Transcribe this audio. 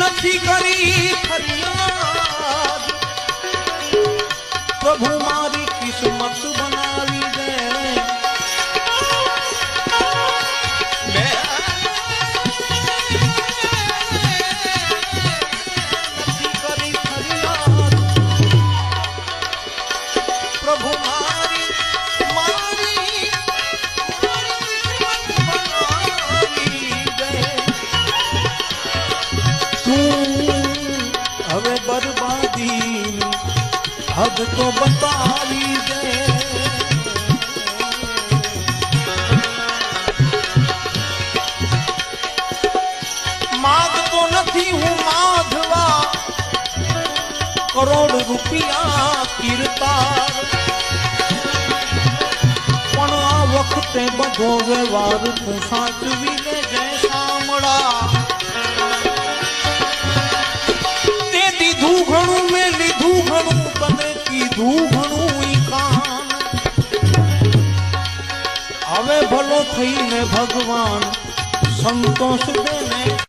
નથી કરી ફરિયાદ પ્રભુ મારી કિસ્મત બનાવી દે નથી કરી ફરિયાદ પ્રભુ મારી મારી હવે બરબાદી હદ તો બતાવી દે માગતો નથી હું માધવા કરોડ રૂપિયા કીર્તાર પણ આ વખતે બધો વ્યવહાર તું સાચવી લે જય શામળા ઘણું મેં લીધું ઘણું તને કીધું ઘણું ઈ કાન હવે ભલો થઈને ભગવાન સંતોષ દેને